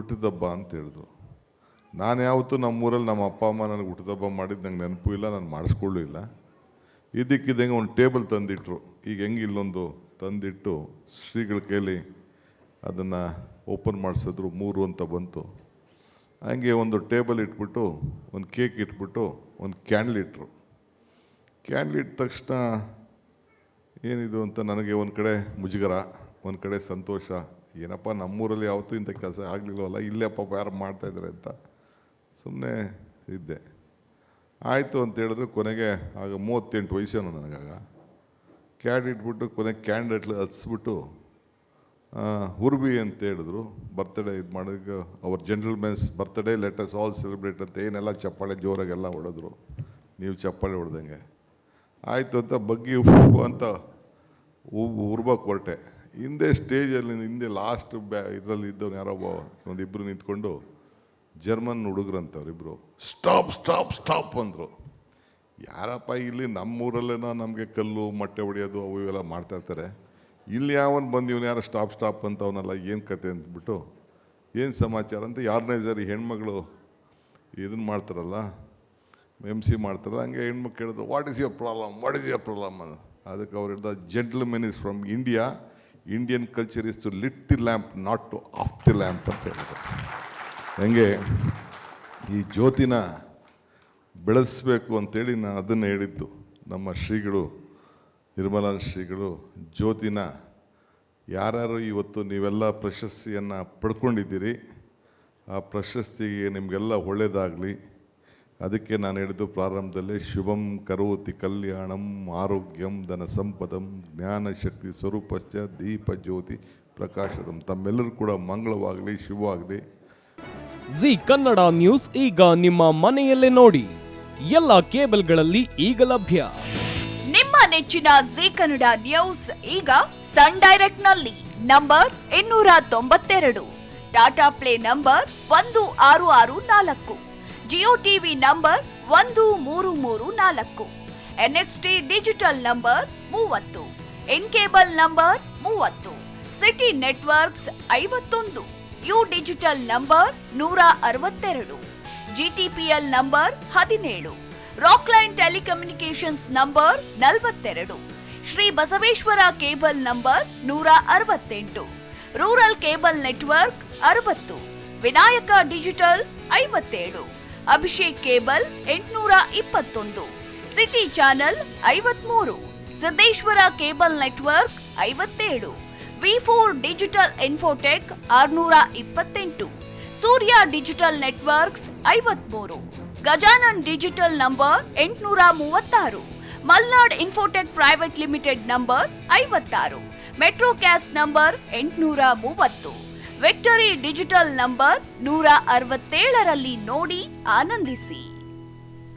ಹುಟ್ಟಿದಬ್ಬ ಅಂತ ಹೇಳಿದ್ರು. ನಾನು ಯಾವತ್ತೂ ನಮ್ಮೂರಲ್ಲಿ ನಮ್ಮ ಅಪ್ಪ ಅಮ್ಮ ನನಗೆ ಹುಟ್ಟಿದಬ್ಬ ಮಾಡಿದ್ದು ನಂಗೆ ನೆನಪು ಇಲ್ಲ, ನಾನು ಮಾಡಿಸ್ಕೊಳ್ಳೂ ಇಲ್ಲ. ಇದಕ್ಕಿದ್ದಂಗೆ ಒಂದು ಟೇಬಲ್ ತಂದಿಟ್ರು. ಈಗ ಹೆಂಗೆ ಇಲ್ಲೊಂದು ತಂದಿಟ್ಟು ಶ್ರೀಗಳ ಕೈಲಿ ಅದನ್ನು ಓಪನ್ ಮಾಡಿಸಿದ್ರು, 3 ಅಂತ ಬಂತು. ಹಂಗೆ ಒಂದು ಟೇಬಲ್ ಇಟ್ಬಿಟ್ಟು ಒಂದು ಕೇಕ್ ಇಟ್ಬಿಟ್ಟು ಒಂದು ಕ್ಯಾಂಡ್ಲ್ ಇಟ್ಟರು. ಕ್ಯಾಂಡ್ಲ್ ಇಟ್ಟ ತಕ್ಷಣ ಏನಿದು ಅಂತ ನನಗೆ ಒಂದು ಕಡೆ ಮುಜುಗರ, ಒಂದು ಕಡೆ ಸಂತೋಷ. ಏನಪ್ಪ ನಮ್ಮೂರಲ್ಲಿ ಯಾವತ್ತೂ ಇಂಥ ಕೆಲಸ ಆಗಲಿಲ್ಲವಲ್ಲ, ಇಲ್ಲೇ ಪಾಪ ಯಾರು ಮಾಡ್ತಾಯಿದ್ದಾರೆ ಅಂತ ಸುಮ್ಮನೆ ಇದ್ದೆ. ಆಯಿತು ಅಂತ ಹೇಳಿದ್ರು. ಕೊನೆಗೆ ಆಗ 38 ವಯಸ್ಸೇನು ನನಗಾಗ. ಕ್ಯಾಂಡ್ ಇಟ್ಬಿಟ್ಟು ಕೊನೆಗೆ ಕ್ಯಾಂಡ್ ಹಚ್ಬಿಟ್ಟು ಹುರ್ಬಿ ಅಂತ ಹೇಳಿದ್ರು. ಬರ್ತ್ಡೇ ಇದು ಮಾಡೋಕ್ಕೆ ಅವ್ರ gentlemens birthday let us all celebrate ಅಂತ ಏನೆಲ್ಲ ಚಪ್ಪಾಳೆ ಜೋರಾಗೆಲ್ಲ ಹೊಡೆದ್ರು, ನೀವು ಚಪ್ಪಾಳೆ ಹೊಡೆದಂಗೆ. ಆಯಿತು ಅಂತ ಬಗ್ಗಿ ಅಂತ ಉರ್ಬಕ್ಕೆ ಹೊರಟೆ. ಹಿಂದೆ ಸ್ಟೇಜಲ್ಲಿ ಹಿಂದೆ ಲಾಸ್ಟ್ ಇದರಲ್ಲಿ ಇದ್ದವ್ನು ಯಾರೋ ಒಂದಿಬ್ಬರು ನಿಂತ್ಕೊಂಡು ಜರ್ಮನ್ ಹುಡುಗ್ರಂಥವ್ರಿಬ್ಬರು ಸ್ಟಾಪ್ ಸ್ಟಾಪ್ ಸ್ಟಾಪ್ ಅಂದರು. ಯಾರಪ್ಪ ಇಲ್ಲಿ ನಮ್ಮೂರಲ್ಲೇನೋ ನಮಗೆ ಕಲ್ಲು ಮೊಟ್ಟೆ ಹೊಡೆಯೋದು ಅವು ಇವೆಲ್ಲ ಮಾಡ್ತಾಯಿರ್ತಾರೆ, ಇಲ್ಲಿ ಯಾವನು ಬಂದು ಇವನು ಯಾರೋ ಸ್ಟಾಪ್ ಸ್ಟಾಪ್ ಅಂತ ಅವನಲ್ಲ, ಏನು ಕತೆ ಅಂದ್ಬಿಟ್ಟು ಏನು ಸಮಾಚಾರ ಅಂತ ಆರ್ಗನೈಸರ್ ಹೆಣ್ಮಗಳು ಇದನ್ನು ಮಾಡ್ತಾರಲ್ಲ, MC ಮಾಡ್ತಾರಲ್ಲ, ಹಂಗೆ ಹೆಣ್ಮಕ್ಳು ಕೇಳಿದ್ರು ವಾಟ್ ಈಸ್ ಯುವರ್ ಪ್ರಾಬ್ಲಮ್ ಅಂತ. ಅದಕ್ಕೆ ಅವ್ರು ಹೇಳ್ದ gentlemen is from India, Indian culture is to lit the lamp not to off the lamp ಅಂತ ಹೇಳಿದ್ರು. ಹಂಗೆ ಈ ಜ್ಯೋತಿನ ಬೆಳೆಸಬೇಕು ಅಂತೇಳಿ ನಾನು ಅದನ್ನು ಹೇಳಿದ್ದು. ನಮ್ಮ ಶ್ರೀಗಳು ನಿರ್ಮಲಾನಂದ ಶ್ರೀಗಳು ಜ್ಯೋತಿನ ಯಾರ್ಯಾರು ಇವತ್ತು ನೀವೆಲ್ಲ ಪ್ರಶಸ್ತಿಯನ್ನು ಪಡ್ಕೊಂಡಿದ್ದೀರಿ, ಆ ಪ್ರಶಸ್ತಿಗೆ ನಿಮಗೆಲ್ಲ ಒಳ್ಳೆಯದಾಗಲಿ. ಅದಕ್ಕೆ ನಾನು ಹೇಳಿದ್ದು ಪ್ರಾರಂಭದಲ್ಲೇ ಶುಭಂ ಕರೋತಿ ಕಲ್ಯಾಣಂ ಆರೋಗ್ಯಂ ಧನ ಸಂಪದಂ ಜ್ಞಾನ ಶಕ್ತಿ ಸ್ವರೂಪಶ್ಚ ದೀಪ ಜ್ಯೋತಿ ಪ್ರಕಾಶದಂ. ತಮ್ಮೆಲ್ಲರೂ ಕೂಡ ಮಂಗಳವಾಗಲಿ, ಶುಭವಾಗಲಿ. ಜಿ ಕನ್ನಡ ನ್ಯೂಸ್ ಈಗ ನಿಮ್ಮ ಮನೆಯಲ್ಲೇ ನೋಡಿ, ಎಲ್ಲ ಕೇಬಲ್ಗಳಲ್ಲಿ ಈಗ ಲಭ್ಯ. ನಿಮ್ಮ ನೆಚ್ಚಿನ ಜಿ ಕನ್ನಡ ನ್ಯೂಸ್ ಈಗ ಸನ್ ಡೈರೆಕ್ಟ್ ನಲ್ಲಿ number 292, Tata play number 1664, Jio TV number 1334, NXT digital number 30, in cable number 30, city networks 51, U digital number 162, GTPL number 17, Rockline telecommunications number 42, Shri Basaveshwara cable number 168, rural cable network 60, Vinayaka digital 57, Abhishek cable 821, city channel 53, Siddeshwara cable network 57, V4 digital Infotech 628, Surya digital networks 53, Gajanan digital number 836, Malnad Infotech private limited number 56, Metro Cast number 830, Victory digital number 167ರಲ್ಲಿ ನೋಡಿ ಆನಂದಿಸಿ.